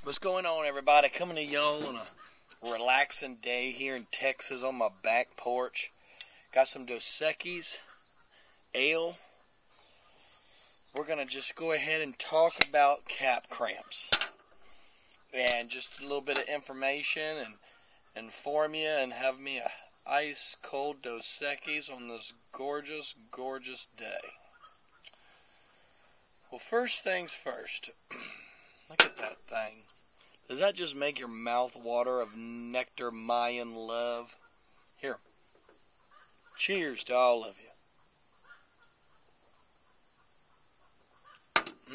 What's going on, everybody? Coming to y'all on a relaxing day here in Texas on my back porch. Got some Dos Equis ale. We're going to just go ahead and talk about cap cramps. And just a little bit of information and inform you and have me a ice cold Dos Equis on this gorgeous, gorgeous day. Well, first things first. Look at that thing. Does that just make your mouth water of nectar Mayan love? Here. Cheers to all of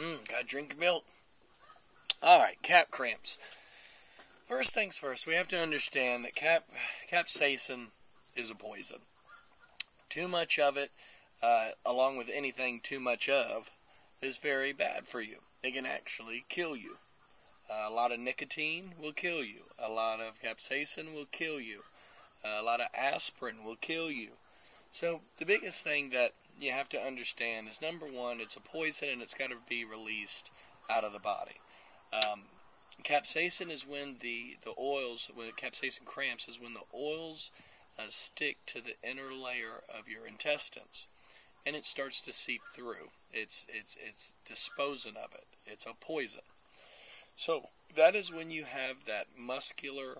you. Gotta drink your milk. Alright, cap cramps. First things first, we have to understand that capsaicin is a poison. Too much of it, along with anything too much of, is very bad for you. It can actually kill you. A lot of nicotine will kill you. A lot of capsaicin will kill you. A lot of aspirin will kill you. So the biggest thing that you have to understand is, number one, it's a poison and it's got to be released out of the body. Capsaicin is when the oils, when capsaicin cramps is when the oils stick to the inner layer of your intestines, and it starts to seep through. It's disposing of it. It's a poison. So that is when you have that muscular,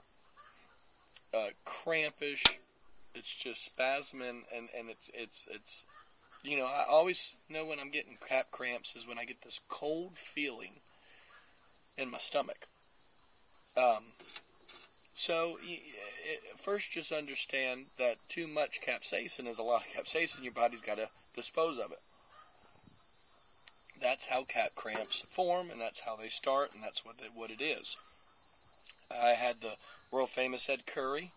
crampish. It's just spasming, and it's you know, I always know when I'm getting cap cramps is when I get this cold feeling in my stomach. First, just understand that too much capsaicin is a lot of capsaicin. Your body's got to dispose of it. That's how cap cramps form, and that's how they start, and that's what it is. I had the world famous Ed Curry,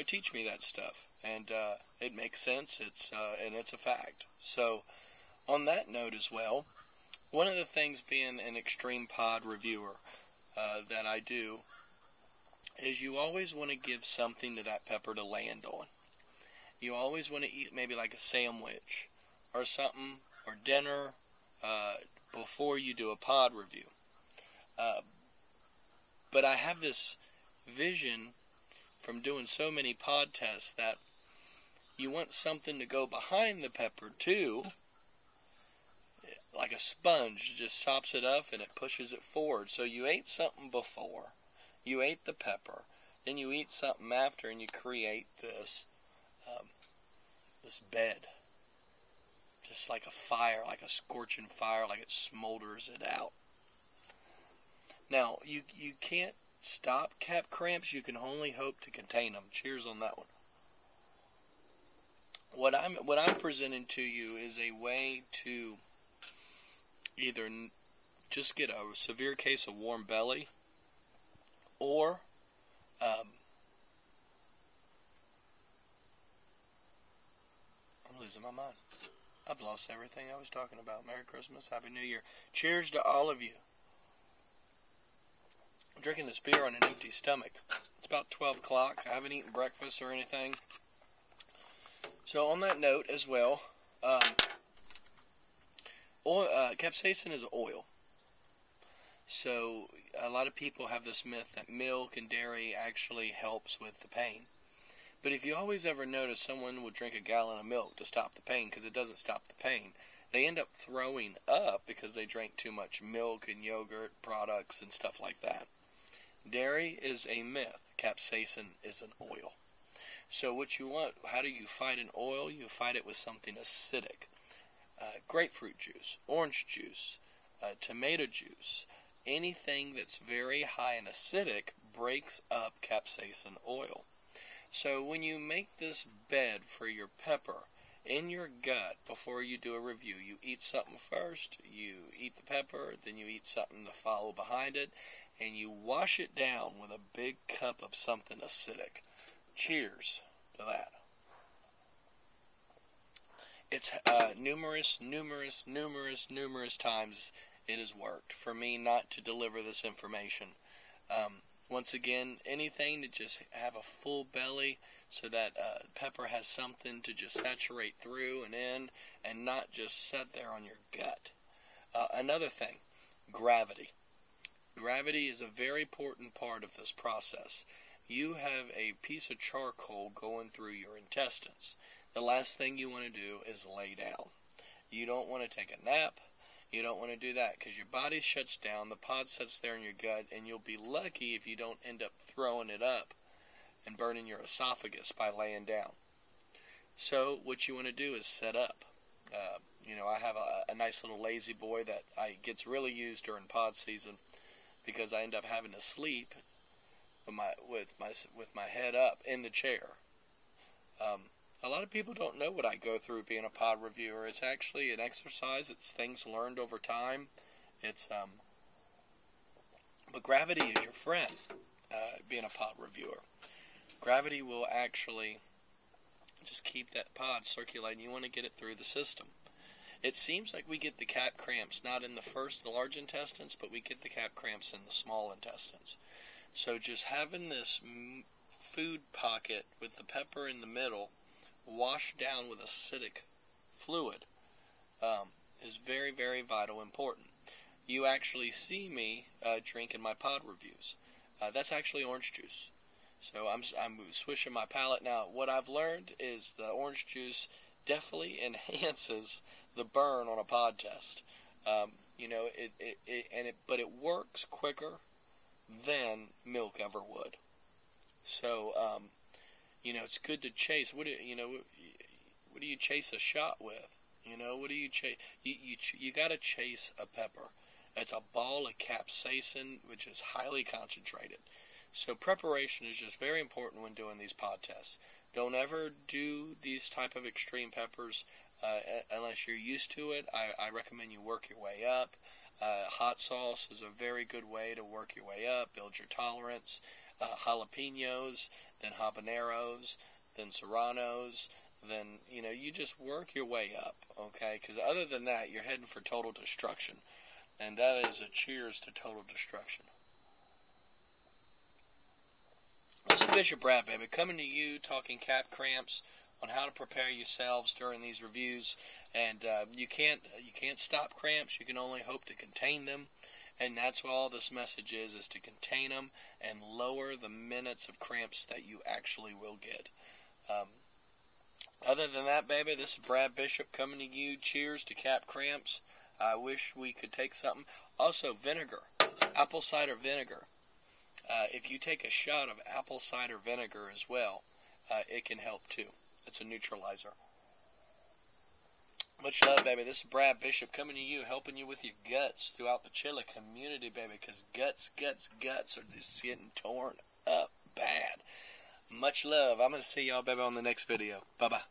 teach me that stuff, and it makes sense. And it's a fact. So, on that note as well, one of the things being an extreme pod reviewer that I do is you always want to give something to that pepper to land on. You always want to eat maybe like a sandwich or something, or dinner, before you do a pod review. But I have this vision from doing so many pod tests that you want something to go behind the pepper too, like a sponge, just sops it up and it pushes it forward. So you ate something before, you ate the pepper, then you eat something after, and you create this bed. Just like a fire, like a scorching fire, like it smolders it out. Now, you can't stop cap cramps. You can only hope to contain them. Cheers on that one. What I'm presenting to you is a way to either just get a severe case of warm belly, or I'm losing my mind. I've lost everything I was talking about. Merry Christmas, Happy New Year. Cheers to all of you. I'm drinking this beer on an empty stomach. It's about 12 o'clock. I haven't eaten breakfast or anything. So on that note as well, capsaicin is oil. So a lot of people have this myth that milk and dairy actually helps with the pain. But if you always ever notice someone will drink a gallon of milk to stop the pain, because it doesn't stop the pain, they end up throwing up because they drank too much milk and yogurt products and stuff like that. Dairy is a myth. Capsaicin is an oil. So what you want, how do you fight an oil? You fight it with something acidic. Grapefruit juice, orange juice, tomato juice, anything that's very high in acidic breaks up capsaicin oil. So when you make this bed for your pepper in your gut before you do a review, you eat something first, you eat the pepper, then you eat something to follow behind it, and you wash it down with a big cup of something acidic. Cheers to that. It's numerous times it has worked for me not to deliver this information. Once again, anything to just have a full belly so that pepper has something to just saturate through and in, and not just sit there on your gut. Another thing, gravity. Gravity is a very important part of this process. You have a piece of charcoal going through your intestines. The last thing you want to do is lay down. You don't want to take a nap. You don't want to do that because your body shuts down, the pod sits there in your gut, and you'll be lucky if you don't end up throwing it up and burning your esophagus by laying down. So what you want to do is set up. I have a nice little lazy boy that gets really used during pod season because I end up having to sleep with my head up in the chair. A lot of people don't know what I go through being a pod reviewer. It's actually an exercise. It's things learned over time. But gravity is your friend, being a pod reviewer. Gravity will actually just keep that pod circulating. You want to get it through the system. It seems like we get the cap cramps not in the large intestines, but we get the cap cramps in the small intestines. So just having this food pocket with the pepper in the middle washed down with acidic fluid is very, very vital important. You actually see me drinking my pod reviews. That's actually orange juice. So I'm swishing my palate now. What I've learned is the orange juice definitely enhances the burn on a pod test. But it works quicker than milk ever would. So it's good to chase. What do you chase a shot with? What do you chase? You got to chase a pepper. It's a ball of capsaicin, which is highly concentrated. So preparation is just very important when doing these pod tests. Don't ever do these type of extreme peppers unless you're used to it. I recommend you work your way up. Hot sauce is a very good way to work your way up, build your tolerance. Jalapenos, then habaneros, then serranos, then, you just work your way up, okay? Because other than that, you're heading for total destruction. And that is a cheers to total destruction. This is Bishop Brad, baby, coming to you talking cap cramps on how to prepare yourselves during these reviews. And you can't stop cramps. You can only hope to contain them. And that's what all this message is to contain them and lower the minutes of cramps that you actually will get. Other than that, baby, this is Brad Bishop coming to you. Cheers to cap cramps. I wish we could take something. Also, vinegar, apple cider vinegar. If you take a shot of apple cider vinegar as well, it can help too. It's a neutralizer. Much love, baby. This is Brad Bishop coming to you, helping you with your guts throughout the chili community, baby, because guts are just getting torn up bad. Much love. I'm going to see y'all, baby, on the next video. Bye-bye.